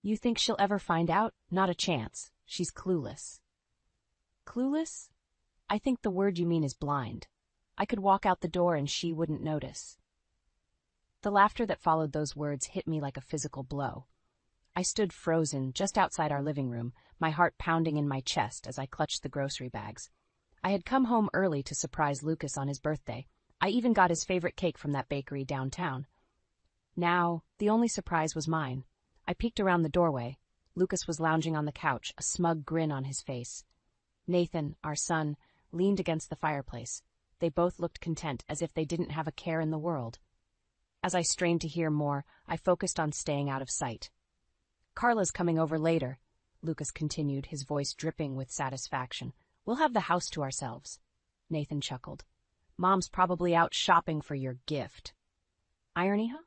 You think she'll ever find out? Not a chance. She's clueless. Clueless? I think the word you mean is blind. I could walk out the door and she wouldn't notice. The laughter that followed those words hit me like a physical blow. I stood frozen just outside our living room, my heart pounding in my chest as I clutched the grocery bags. I had come home early to surprise Lucas on his birthday. I even got his favorite cake from that bakery downtown. Now, the only surprise was mine. I peeked around the doorway. Lucas was lounging on the couch, a smug grin on his face. Nathan, our son, leaned against the fireplace. They both looked content, as if they didn't have a care in the world. As I strained to hear more, I focused on staying out of sight. "Carla's coming over later," Lucas continued, his voice dripping with satisfaction. "We'll have the house to ourselves." Nathan chuckled. "Mom's probably out shopping for your gift." Irony, huh?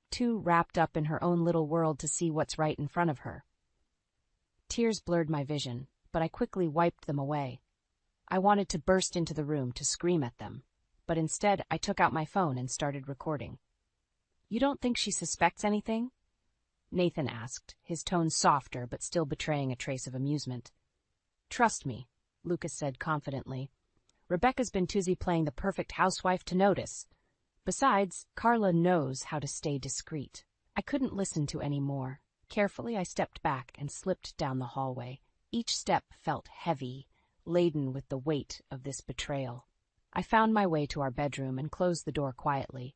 Too wrapped up in her own little world to see what's right in front of her. Tears blurred my vision, but I quickly wiped them away. I wanted to burst into the room to scream at them, but instead I took out my phone and started recording. "You don't think she suspects anything?" Nathan asked, his tone softer but still betraying a trace of amusement. "Trust me," Lucas said confidently. "Rebecca's been too busy playing the perfect housewife to notice. Besides, Carla knows how to stay discreet." I couldn't listen to any more. Carefully, I stepped back and slipped down the hallway. Each step felt heavy, laden with the weight of this betrayal. I found my way to our bedroom and closed the door quietly.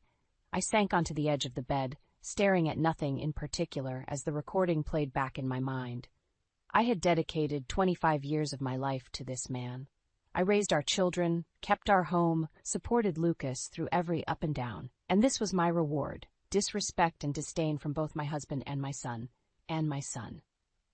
I sank onto the edge of the bed, staring at nothing in particular as the recording played back in my mind. I had dedicated 25 years of my life to this man. I raised our children, kept our home, supported Lucas through every up and down, and this was my reward: disrespect and disdain from both my husband and my son.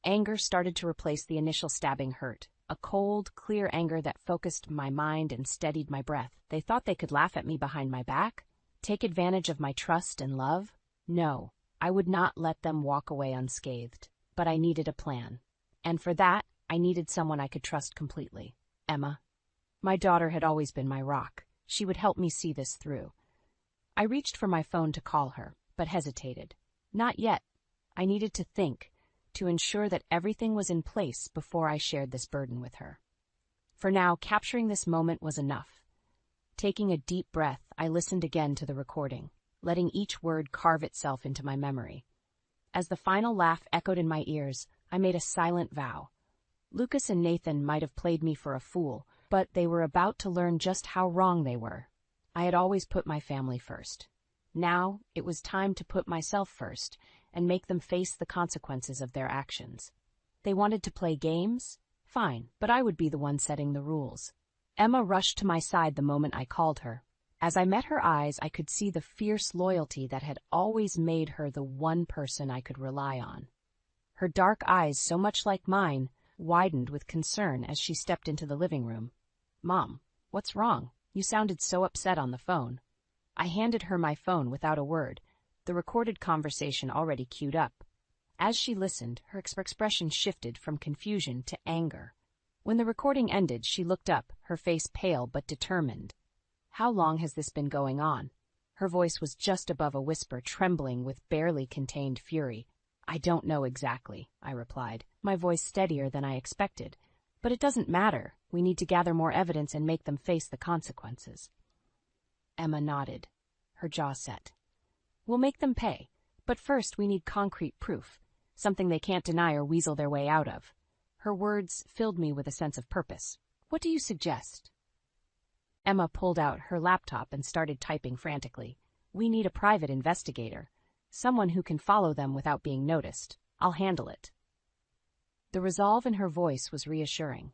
Anger started to replace the initial stabbing hurt, a cold, clear anger that focused my mind and steadied my breath. They thought they could laugh at me behind my back? Take advantage of my trust and love? No, I would not let them walk away unscathed. But I needed a plan. And for that, I needed someone I could trust completely. Emma. My daughter had always been my rock. She would help me see this through. I reached for my phone to call her, but hesitated. Not yet. I needed to think, to ensure that everything was in place before I shared this burden with her. For now, capturing this moment was enough. Taking a deep breath, I listened again to the recording, letting each word carve itself into my memory. As the final laugh echoed in my ears, I made a silent vow. Lucas and Nathan might have played me for a fool, but they were about to learn just how wrong they were. I had always put my family first. Now, it was time to put myself first and make them face the consequences of their actions. They wanted to play games? Fine, but I would be the one setting the rules. Emma rushed to my side the moment I called her. As I met her eyes, I could see the fierce loyalty that had always made her the one person I could rely on. Her dark eyes, so much like mine, widened with concern as she stepped into the living room. "Mom, what's wrong? You sounded so upset on the phone." I handed her my phone without a word, the recorded conversation already queued up. As she listened, her expression shifted from confusion to anger. When the recording ended, she looked up, her face pale but determined. "How long has this been going on?" Her voice was just above a whisper, trembling with barely contained fury. "I don't know exactly," I replied, my voice steadier than I expected. "But it doesn't matter. We need to gather more evidence and make them face the consequences." Emma nodded, her jaw set. "We'll make them pay, but first we need concrete proof, something they can't deny or weasel their way out of." Her words filled me with a sense of purpose. "What do you suggest?" Emma pulled out her laptop and started typing frantically. "We need a private investigator, someone who can follow them without being noticed. I'll handle it." The resolve in her voice was reassuring.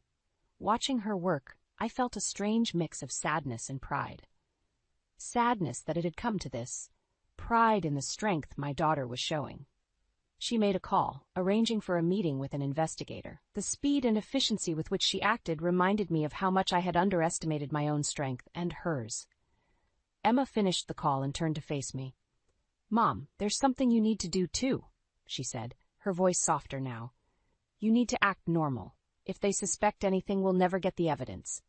Watching her work, I felt a strange mix of sadness and pride. Sadness that it had come to this, pride in the strength my daughter was showing. She made a call, arranging for a meeting with an investigator. The speed and efficiency with which she acted reminded me of how much I had underestimated my own strength and hers. Emma finished the call and turned to face me. "Mom, there's something you need to do too," she said, her voice softer now. "You need to act normal. If they suspect anything, we'll never get the evidence."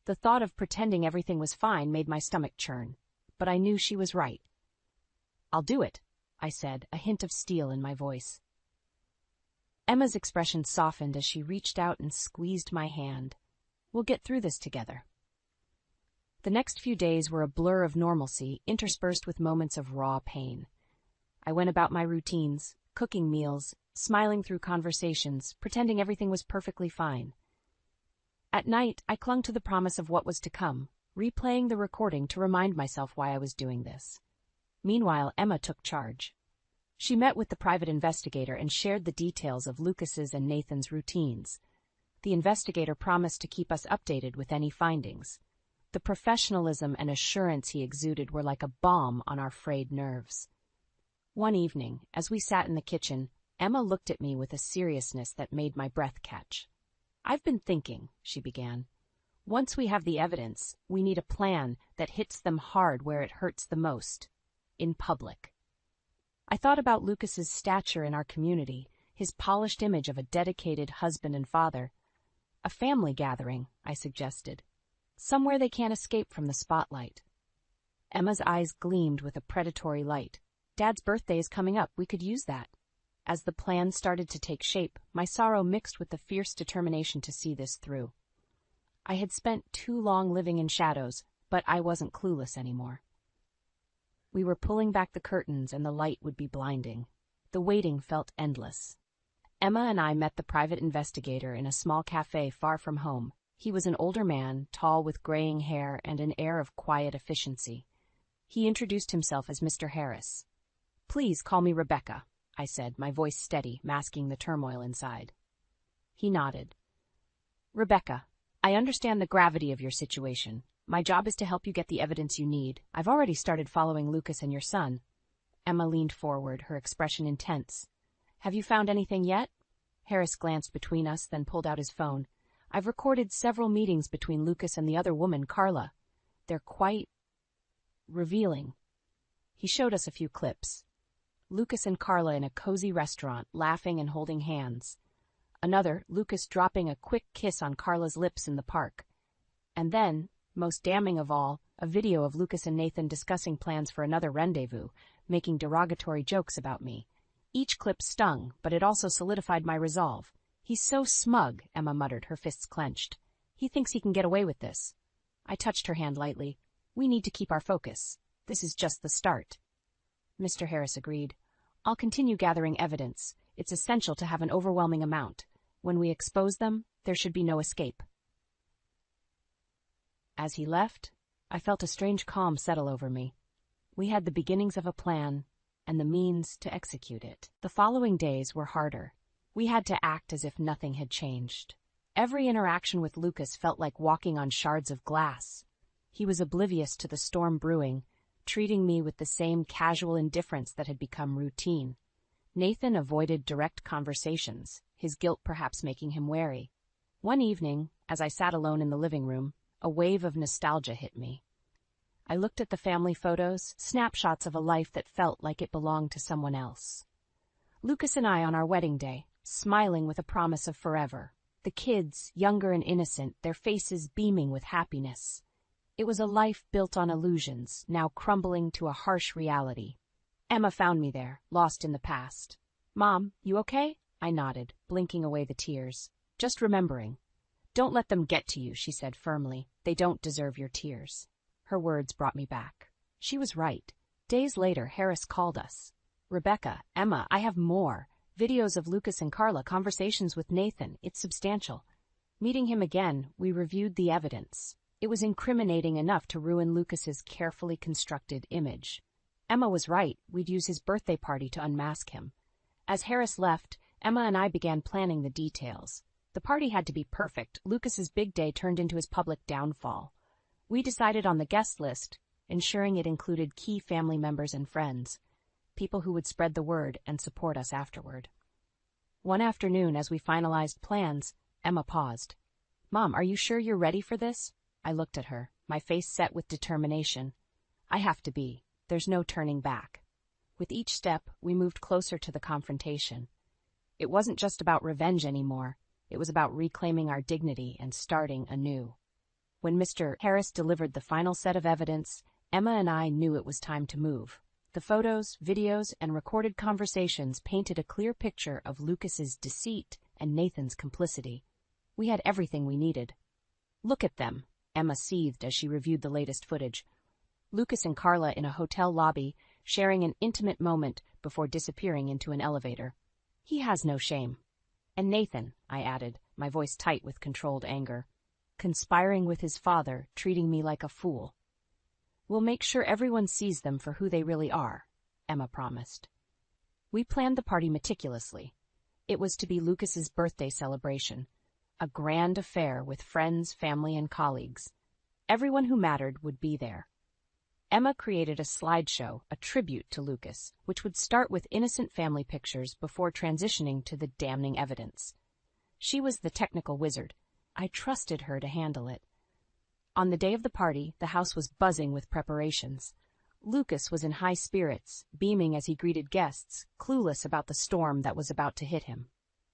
The thought of pretending everything was fine made my stomach churn, but I knew she was right. "I'll do it," I said, a hint of steel in my voice. Emma's expression softened as she reached out and squeezed my hand. We'll get through this together. The next few days were a blur of normalcy, interspersed with moments of raw pain. I went about my routines, cooking meals, smiling through conversations, pretending everything was perfectly fine. At night, I clung to the promise of what was to come, replaying the recording to remind myself why I was doing this. Meanwhile, Emma took charge. She met with the private investigator and shared the details of Lucas's and Nathan's routines. The investigator promised to keep us updated with any findings. The professionalism and assurance he exuded were like a balm on our frayed nerves. One evening, as we sat in the kitchen, Emma looked at me with a seriousness that made my breath catch. "I've been thinking," she began. "Once we have the evidence, we need a plan that hits them hard where it hurts the most, in public." I thought about Lucas's stature in our community, his polished image of a dedicated husband and father. "A family gathering," I suggested. "Somewhere they can't escape from the spotlight." Emma's eyes gleamed with a predatory light. "Dad's birthday is coming up. We could use that." As the plan started to take shape, my sorrow mixed with the fierce determination to see this through. I had spent too long living in shadows, but I wasn't clueless anymore. We were pulling back the curtains and the light would be blinding. The waiting felt endless. Emma and I met the private investigator in a small cafe far from home. He was an older man, tall with graying hair and an air of quiet efficiency. He introduced himself as Mr. Harris. "Please call me Rebecca," I said, my voice steady, masking the turmoil inside. He nodded. "Rebecca, I understand the gravity of your situation. My job is to help you get the evidence you need. I've already started following Lucas and your son." Emma leaned forward, her expression intense. "Have you found anything yet?" Harris glanced between us, then pulled out his phone. "I've recorded several meetings between Lucas and the other woman, Carla. They're quite revealing." He showed us a few clips. Lucas and Carla in a cozy restaurant, laughing and holding hands. Another, Lucas dropping a quick kiss on Carla's lips in the park. And then, most damning of all, a video of Lucas and Nathan discussing plans for another rendezvous, making derogatory jokes about me. Each clip stung, but it also solidified my resolve. "He's so smug," Emma muttered, her fists clenched. "He thinks he can get away with this." I touched her hand lightly. "We need to keep our focus. This is just the start." Mr. Harris agreed. "I'll continue gathering evidence. It's essential to have an overwhelming amount. When we expose them, there should be no escape." As he left, I felt a strange calm settle over me. We had the beginnings of a plan and the means to execute it. The following days were harder. We had to act as if nothing had changed. Every interaction with Lucas felt like walking on shards of glass. He was oblivious to the storm brewing, treating me with the same casual indifference that had become routine. Nathan avoided direct conversations, his guilt perhaps making him wary. One evening, as I sat alone in the living room, a wave of nostalgia hit me. I looked at the family photos, snapshots of a life that felt like it belonged to someone else. Lucas and I on our wedding day, smiling with a promise of forever. The kids, younger and innocent, their faces beaming with happiness. It was a life built on illusions, now crumbling to a harsh reality. Emma found me there, lost in the past. "Mom, you okay?" I nodded, blinking away the tears. "Just remembering." "Don't let them get to you," she said firmly. "They don't deserve your tears." Her words brought me back. She was right. Days later, Harris called us. "Rebecca, Emma, I have more. Videos of Lucas and Carla, conversations with Nathan. It's substantial." Meeting him again, we reviewed the evidence. It was incriminating enough to ruin Lucas's carefully constructed image. Emma was right. We'd use his birthday party to unmask him. As Harris left, Emma and I began planning the details. The party had to be perfect. Lucas's big day turned into his public downfall. We decided on the guest list, ensuring it included key family members and friends, people who would spread the word and support us afterward. One afternoon, as we finalized plans, Emma paused. "Mom, are you sure you're ready for this?" I looked at her, my face set with determination. "I have to be. There's no turning back." With each step, we moved closer to the confrontation. It wasn't just about revenge anymore. It was about reclaiming our dignity and starting anew. When Mr. Harris delivered the final set of evidence, Emma and I knew it was time to move. The photos, videos, and recorded conversations painted a clear picture of Lucas's deceit and Nathan's complicity. We had everything we needed. "Look at them," Emma seethed as she reviewed the latest footage. Lucas and Carla in a hotel lobby, sharing an intimate moment before disappearing into an elevator. "He has no shame." "And Nathan," I added, my voice tight with controlled anger, "conspiring with his father, treating me like a fool." "We'll make sure everyone sees them for who they really are," Emma promised. We planned the party meticulously. It was to be Lucas's birthday celebration, a grand affair with friends, family, and colleagues. Everyone who mattered would be there. Emma created a slideshow, a tribute to Lucas, which would start with innocent family pictures before transitioning to the damning evidence. She was the technical wizard. I trusted her to handle it. On the day of the party, the house was buzzing with preparations. Lucas was in high spirits, beaming as he greeted guests, clueless about the storm that was about to hit him.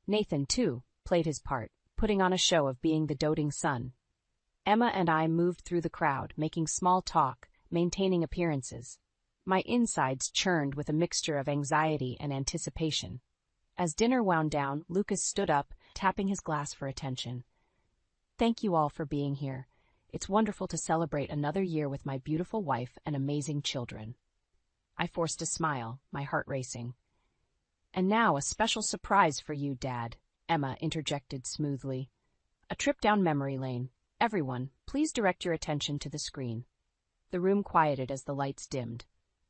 Nathan, too, played his part, putting on a show of being the doting son. Emma and I moved through the crowd, making small talk, maintaining appearances. My insides churned with a mixture of anxiety and anticipation. As dinner wound down, Lucas stood up, tapping his glass for attention. "Thank you all for being here. It's wonderful to celebrate another year with my beautiful wife and amazing children." I forced a smile, my heart racing. "And now a special surprise for you, Dad," Emma interjected smoothly. "A trip down memory lane. Everyone, please direct your attention to the screen." The room quieted as the lights dimmed.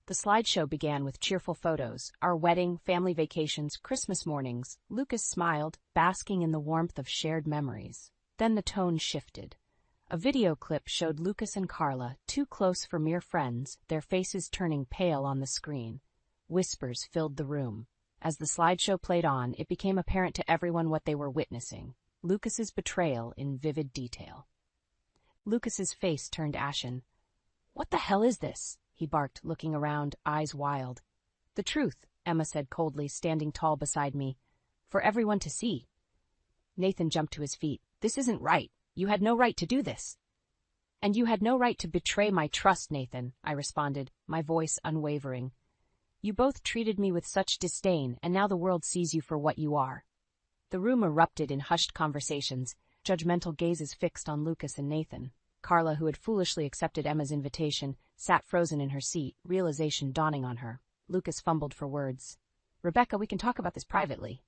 The slideshow began with cheerful photos, our wedding, family vacations, Christmas mornings. Lucas smiled, basking in the warmth of shared memories. Then the tone shifted. A video clip showed Lucas and Carla, too close for mere friends, their faces turning pale on the screen. Whispers filled the room. As the slideshow played on, it became apparent to everyone what they were witnessing: Lucas's betrayal in vivid detail. Lucas's face turned ashen. "What the hell is this?" he barked, looking around, eyes wild. "The truth," Emma said coldly, standing tall beside me. "For everyone to see." Nathan jumped to his feet. "This isn't right. You had no right to do this." "And you had no right to betray my trust, Nathan," I responded, my voice unwavering. "You both treated me with such disdain, and now the world sees you for what you are." The room erupted in hushed conversations, judgmental gazes fixed on Lucas and Nathan. Carla, who had foolishly accepted Emma's invitation, sat frozen in her seat, realization dawning on her. Lucas fumbled for words. "Rebecca, we can talk about this privately."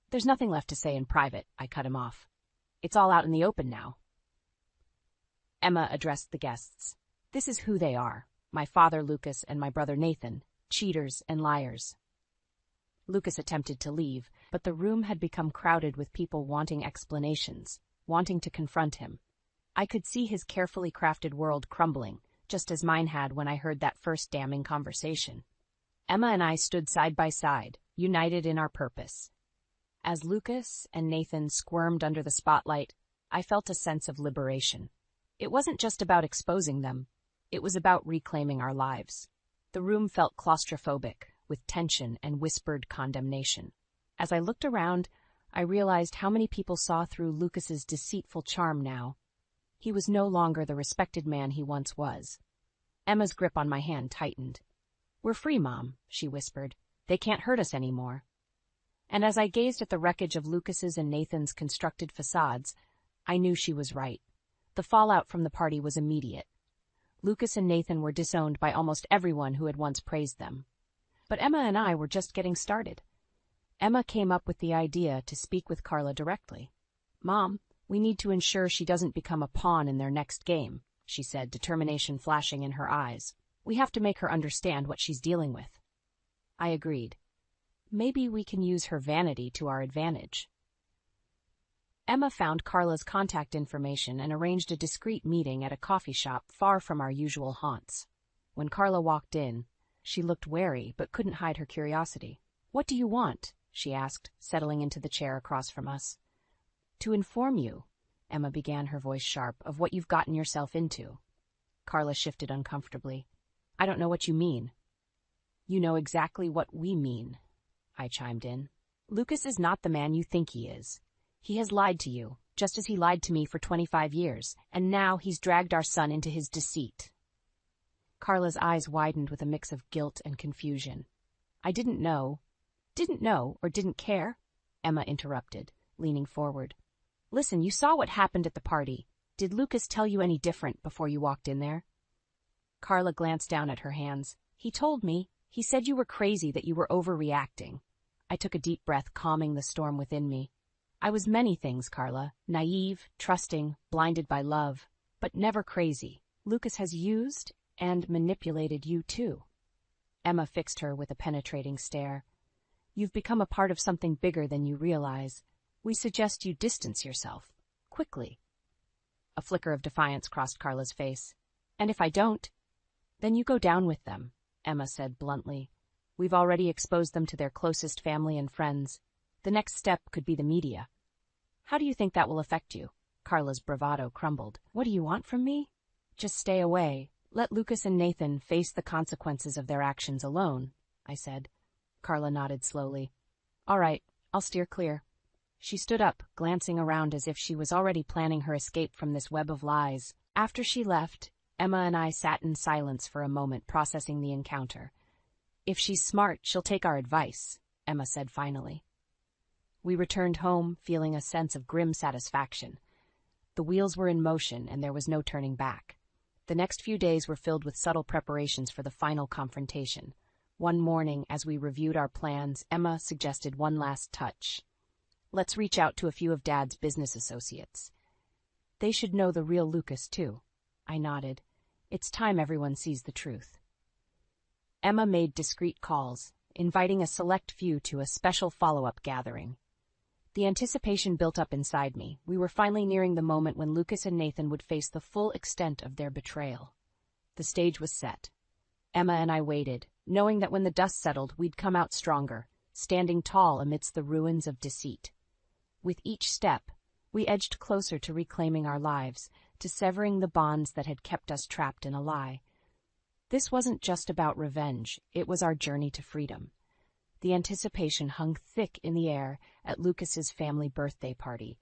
"There's nothing left to say in private," I cut him off. "It's all out in the open now." Emma addressed the guests. "This is who they are. My father, Lucas, and my brother Nathan, cheaters and liars." Lucas attempted to leave, but the room had become crowded with people wanting explanations, wanting to confront him. I could see his carefully crafted world crumbling, just as mine had when I heard that first damning conversation. Emma and I stood side by side, united in our purpose. As Lucas and Nathan squirmed under the spotlight, I felt a sense of liberation. It wasn't just about exposing them. It was about reclaiming our lives. The room felt claustrophobic, with tension and whispered condemnation. As I looked around, I realized how many people saw through Lucas's deceitful charm now. He was no longer the respected man he once was. Emma's grip on my hand tightened. "We're free, Mom," she whispered. "They can't hurt us anymore." And as I gazed at the wreckage of Lucas's and Nathan's constructed facades, I knew she was right. The fallout from the party was immediate. Lucas and Nathan were disowned by almost everyone who had once praised them. But Emma and I were just getting started. Emma came up with the idea to speak with Carla directly. "Mom, we need to ensure she doesn't become a pawn in their next game," she said, determination flashing in her eyes. "We have to make her understand what she's dealing with." I agreed. Maybe we can use her vanity to our advantage. Emma found Carla's contact information and arranged a discreet meeting at a coffee shop far from our usual haunts. When Carla walked in, she looked wary but couldn't hide her curiosity. "What do you want?" she asked, settling into the chair across from us. "To inform you," Emma began, her voice sharp, "of what you've gotten yourself into." Carla shifted uncomfortably. "I don't know what you mean." "You know exactly what we mean," I chimed in. "Lucas is not the man you think he is. He has lied to you, just as he lied to me for 25 years, and now he's dragged our son into his deceit." Carla's eyes widened with a mix of guilt and confusion. I didn't know, or didn't care? Emma interrupted, leaning forward. Listen, you saw what happened at the party. Did Lucas tell you any different before you walked in there? Carla glanced down at her hands. He told me. He said you were crazy, that you were overreacting. I took a deep breath, calming the storm within me. I was many things, Carla. Naive, trusting, blinded by love, but never crazy. Lucas has used and manipulated you too. Emma fixed her with a penetrating stare. You've become a part of something bigger than you realize. We suggest you distance yourself. Quickly. A flicker of defiance crossed Carla's face. And if I don't? Then you go down with them, Emma said bluntly. We've already exposed them to their closest family and friends. The next step could be the media. How do you think that will affect you? Carla's bravado crumbled. What do you want from me? Just stay away. Let Lucas and Nathan face the consequences of their actions alone, I said. Carla nodded slowly. All right, I'll steer clear. She stood up, glancing around as if she was already planning her escape from this web of lies. After she left, Emma and I sat in silence for a moment, processing the encounter. If she's smart, she'll take our advice, Emma said finally. We returned home, feeling a sense of grim satisfaction. The wheels were in motion, and there was no turning back. The next few days were filled with subtle preparations for the final confrontation. One morning, as we reviewed our plans, Emma suggested one last touch. Let's reach out to a few of Dad's business associates. They should know the real Lucas, too. I nodded. It's time everyone sees the truth. Emma made discreet calls, inviting a select few to a special follow-up gathering. The anticipation built up inside me. We were finally nearing the moment when Lucas and Nathan would face the full extent of their betrayal. The stage was set. Emma and I waited, knowing that when the dust settled, we'd come out stronger, standing tall amidst the ruins of deceit. With each step, we edged closer to reclaiming our lives, to severing the bonds that had kept us trapped in a lie. This wasn't just about revenge, it was our journey to freedom. The anticipation hung thick in the air at Lucas's family birthday party.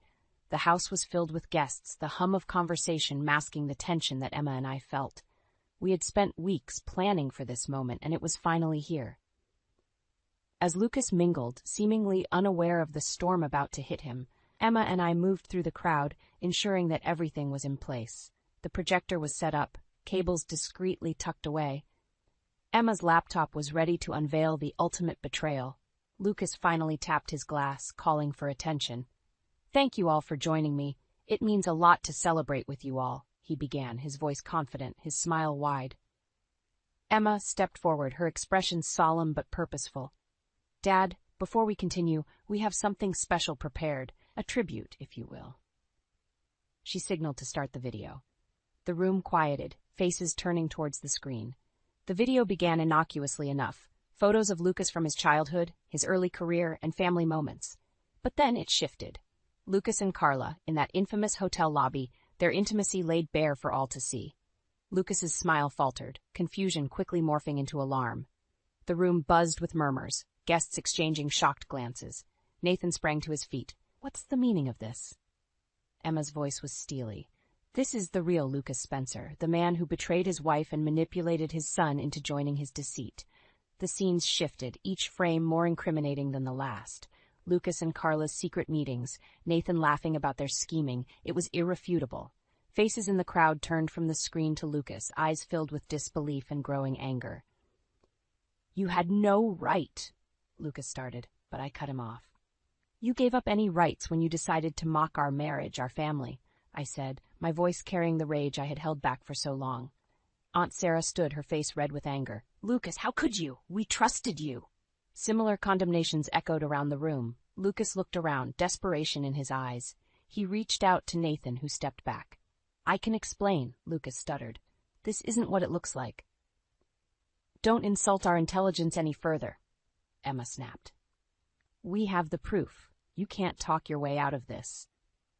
The house was filled with guests, the hum of conversation masking the tension that Emma and I felt. We had spent weeks planning for this moment, and it was finally here. As Lucas mingled, seemingly unaware of the storm about to hit him, Emma and I moved through the crowd, ensuring that everything was in place. The projector was set up, cables discreetly tucked away. Emma's laptop was ready to unveil the ultimate betrayal. Lucas finally tapped his glass, calling for attention. Thank you all for joining me. It means a lot to celebrate with you all, he began, his voice confident, his smile wide. Emma stepped forward, her expression solemn but purposeful. Dad, before we continue, we have something special prepared, a tribute, if you will. She signaled to start the video. The room quieted, faces turning towards the screen. The video began innocuously enough, photos of Lucas from his childhood, his early career, and family moments. But then it shifted. Lucas and Carla, in that infamous hotel lobby, their intimacy laid bare for all to see. Lucas's smile faltered, confusion quickly morphing into alarm. The room buzzed with murmurs, guests exchanging shocked glances. Nathan sprang to his feet. What's the meaning of this? Emma's voice was steely. This is the real Lucas Spencer, the man who betrayed his wife and manipulated his son into joining his deceit. The scenes shifted, each frame more incriminating than the last. Lucas and Carla's secret meetings, Nathan laughing about their scheming, it was irrefutable. Faces in the crowd turned from the screen to Lucas, eyes filled with disbelief and growing anger. You had no right, Lucas started, but I cut him off. You gave up any rights when you decided to mock our marriage, our family, I said, my voice carrying the rage I had held back for so long. Aunt Sarah stood, her face red with anger. Lucas, how could you? We trusted you. Similar condemnations echoed around the room. Lucas looked around, desperation in his eyes. He reached out to Nathan, who stepped back. I can explain, Lucas stuttered. This isn't what it looks like. Don't insult our intelligence any further, Emma snapped. We have the proof. You can't talk your way out of this.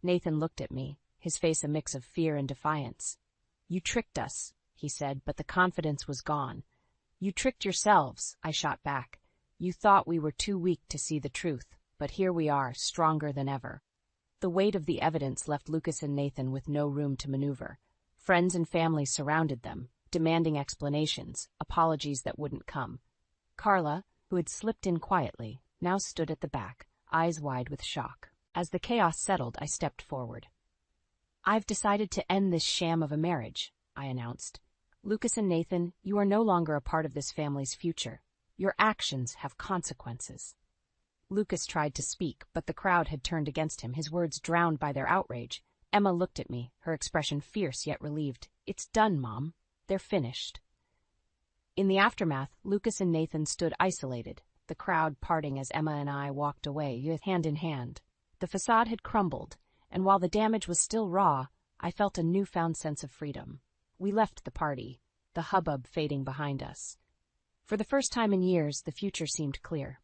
Nathan looked at me, his face a mix of fear and defiance. You tricked us, he said, but the confidence was gone. You tricked yourselves, I shot back. You thought we were too weak to see the truth, but here we are, stronger than ever. The weight of the evidence left Lucas and Nathan with no room to maneuver. Friends and family surrounded them, demanding explanations, apologies that wouldn't come. Carla, who had slipped in quietly, now stood at the back, eyes wide with shock. As the chaos settled, I stepped forward. "I've decided to end this sham of a marriage," I announced. "Lucas and Nathan, you are no longer a part of this family's future. Your actions have consequences." Lucas tried to speak, but the crowd had turned against him, his words drowned by their outrage. Emma looked at me, her expression fierce yet relieved. "It's done, Mom. They're finished." In the aftermath, Lucas and Nathan stood isolated, the crowd parting as Emma and I walked away, hand in hand. The facade had crumbled, and while the damage was still raw, I felt a newfound sense of freedom. We left the party, the hubbub fading behind us. For the first time in years, the future seemed clear.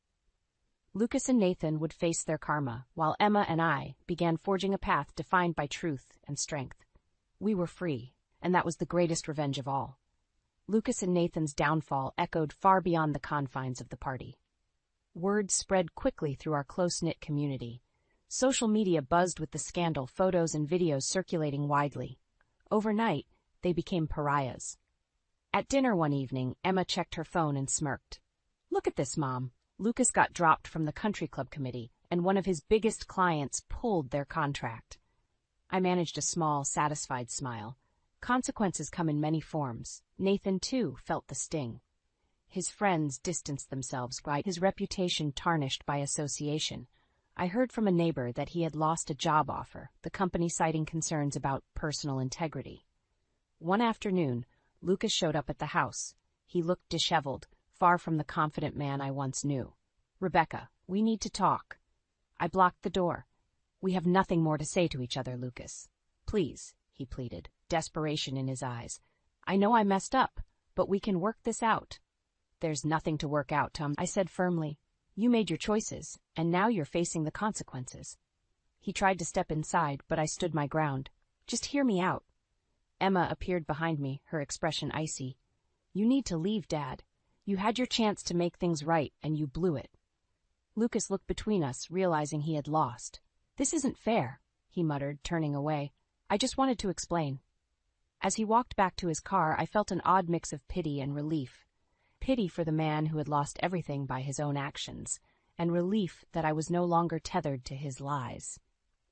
Lucas and Nathan would face their karma, while Emma and I began forging a path defined by truth and strength. We were free, and that was the greatest revenge of all. Lucas and Nathan's downfall echoed far beyond the confines of the party. Word spread quickly through our close-knit community. Social media buzzed with the scandal, photos and videos circulating widely. Overnight, they became pariahs. At dinner one evening, Emma checked her phone and smirked. "Look at this, Mom. Lucas got dropped from the country club committee, and one of his biggest clients pulled their contract." I managed a small, satisfied smile. Consequences come in many forms. Nathan, too, felt the sting. His friends distanced themselves, his reputation tarnished by association. I heard from a neighbor that he had lost a job offer, the company citing concerns about personal integrity. One afternoon, Lucas showed up at the house. He looked disheveled, far from the confident man I once knew. "Rebecca, we need to talk." I blocked the door. "We have nothing more to say to each other, Lucas. Please," he pleaded, desperation in his eyes. "I know I messed up, but we can work this out." "There's nothing to work out, Tom," I said firmly. "You made your choices, and now you're facing the consequences." He tried to step inside, but I stood my ground. "Just hear me out." Emma appeared behind me, her expression icy. "You need to leave, Dad. You had your chance to make things right, and you blew it." Lucas looked between us, realizing he had lost. "This isn't fair," he muttered, turning away. "I just wanted to explain." As he walked back to his car, I felt an odd mix of pity and relief. Pity for the man who had lost everything by his own actions, and relief that I was no longer tethered to his lies.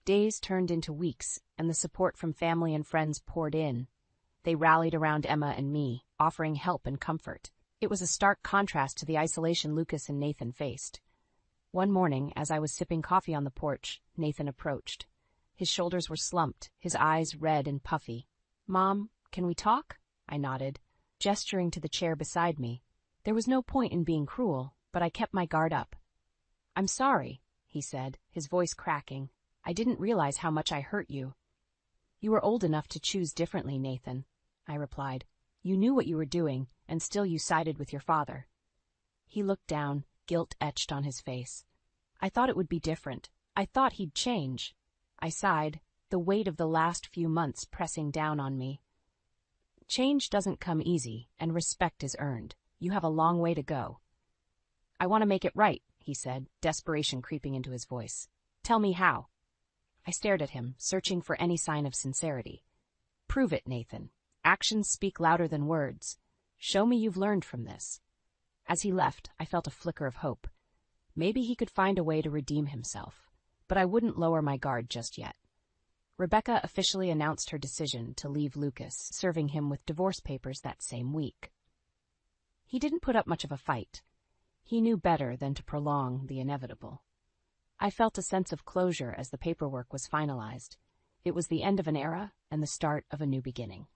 Days turned into weeks, and the support from family and friends poured in. They rallied around Emma and me, offering help and comfort. It was a stark contrast to the isolation Lucas and Nathan faced. One morning, as I was sipping coffee on the porch, Nathan approached. His shoulders were slumped, his eyes red and puffy. "Mom, can we talk?" I nodded, gesturing to the chair beside me. There was no point in being cruel, but I kept my guard up. "I'm sorry," he said, his voice cracking. "I didn't realize how much I hurt you." "You were old enough to choose differently, Nathan," I replied. "You knew what you were doing, and still you sided with your father." He looked down, guilt etched on his face. "I thought it would be different. I thought he'd change." I sighed, the weight of the last few months pressing down on me. "Change doesn't come easy, and respect is earned. You have a long way to go." "I want to make it right," he said, desperation creeping into his voice. "Tell me how." I stared at him, searching for any sign of sincerity. "Prove it, Nathan. Actions speak louder than words. Show me you've learned from this." As he left, I felt a flicker of hope. Maybe he could find a way to redeem himself, but I wouldn't lower my guard just yet. Rebecca officially announced her decision to leave Lucas, serving him with divorce papers that same week. He didn't put up much of a fight. He knew better than to prolong the inevitable. I felt a sense of closure as the paperwork was finalized. It was the end of an era and the start of a new beginning.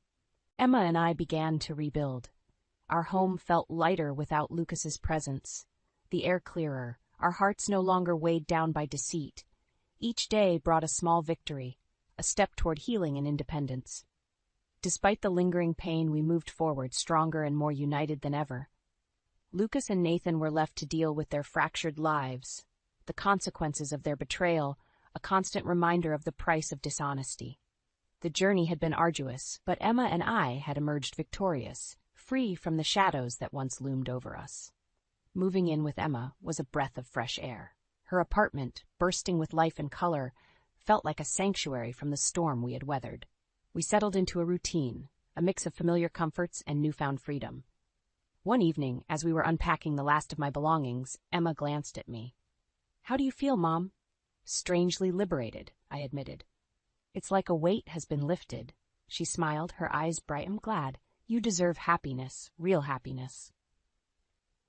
Emma and I began to rebuild. Our home felt lighter without Lucas's presence, the air clearer, our hearts no longer weighed down by deceit. Each day brought a small victory, a step toward healing and independence. Despite the lingering pain, we moved forward, stronger and more united than ever. Lucas and Nathan were left to deal with their fractured lives, the consequences of their betrayal, a constant reminder of the price of dishonesty. The journey had been arduous, but Emma and I had emerged victorious, free from the shadows that once loomed over us. Moving in with Emma was a breath of fresh air. Her apartment, bursting with life and color, felt like a sanctuary from the storm we had weathered. We settled into a routine, a mix of familiar comforts and newfound freedom. One evening, as we were unpacking the last of my belongings, Emma glanced at me. "How do you feel, Mom?" "Strangely liberated," I admitted. "It's like a weight has been lifted." She smiled, her eyes bright and glad. "You deserve happiness, real happiness."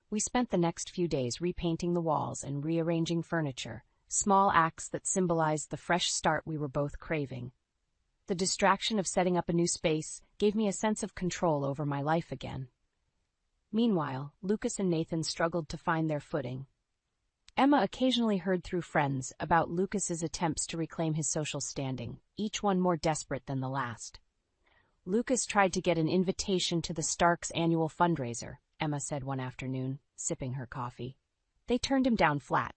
We spent the next few days repainting the walls and rearranging furniture, small acts that symbolized the fresh start we were both craving. The distraction of setting up a new space gave me a sense of control over my life again. Meanwhile, Lucas and Nathan struggled to find their footing. Emma occasionally heard through friends about Lucas's attempts to reclaim his social standing, each one more desperate than the last. "Lucas tried to get an invitation to the Starks' annual fundraiser," Emma said one afternoon, sipping her coffee. "They turned him down flat."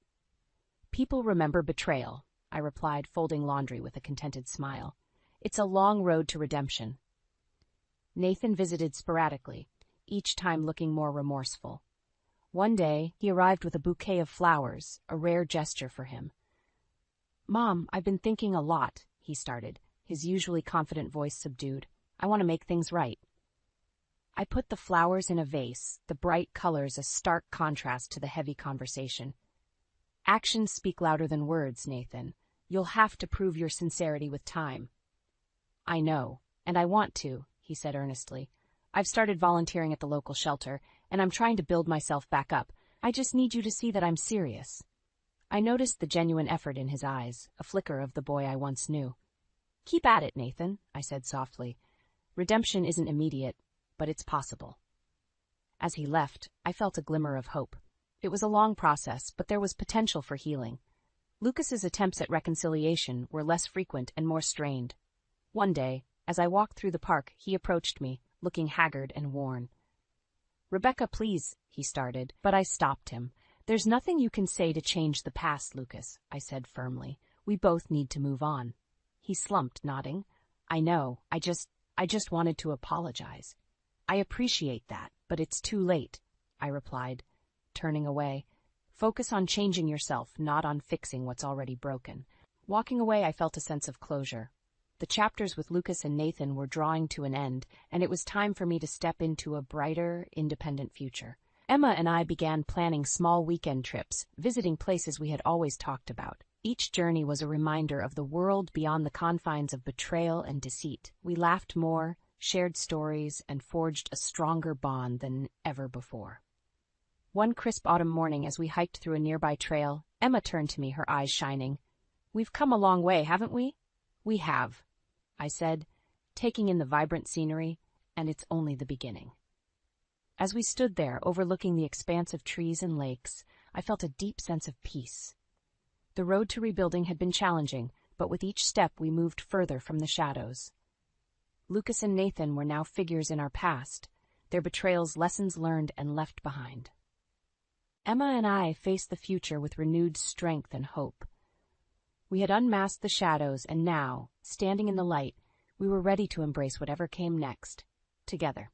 "People remember betrayal," I replied, folding laundry with a contented smile. "It's a long road to redemption." Nathan visited sporadically, each time looking more remorseful. One day, he arrived with a bouquet of flowers, a rare gesture for him. "Mom, I've been thinking a lot," he started, his usually confident voice subdued. "I want to make things right." I put the flowers in a vase, the bright colors a stark contrast to the heavy conversation. "Actions speak louder than words, Nathan. You'll have to prove your sincerity with time." "I know, and I want to," he said earnestly. "I've started volunteering at the local shelter, and I'm trying to build myself back up. I just need you to see that I'm serious." I noticed the genuine effort in his eyes, a flicker of the boy I once knew. "Keep at it, Nathan," I said softly. "Redemption isn't immediate, but it's possible." As he left, I felt a glimmer of hope. It was a long process, but there was potential for healing. Lucas's attempts at reconciliation were less frequent and more strained. One day, as I walked through the park, he approached me, looking haggard and worn. "Rebecca, please," he started, but I stopped him. "There's nothing you can say to change the past, Lucas," I said firmly. "We both need to move on." He slumped, nodding. "I know, I just wanted to apologize." "I appreciate that, but it's too late," I replied, turning away. "Focus on changing yourself, not on fixing what's already broken." Walking away, I felt a sense of closure. The chapters with Lucas and Nathan were drawing to an end, and it was time for me to step into a brighter, independent future. Emma and I began planning small weekend trips, visiting places we had always talked about. Each journey was a reminder of the world beyond the confines of betrayal and deceit. We laughed more, shared stories, and forged a stronger bond than ever before. One crisp autumn morning, as we hiked through a nearby trail, Emma turned to me, her eyes shining. "We've come a long way, haven't we?" "We have," I said, taking in the vibrant scenery, "and it's only the beginning." As we stood there, overlooking the expanse of trees and lakes, I felt a deep sense of peace. The road to rebuilding had been challenging, but with each step we moved further from the shadows. Lucas and Nathan were now figures in our past, their betrayals lessons learned and left behind. Emma and I faced the future with renewed strength and hope. We had unmasked the shadows, and now, standing in the light, we were ready to embrace whatever came next, together.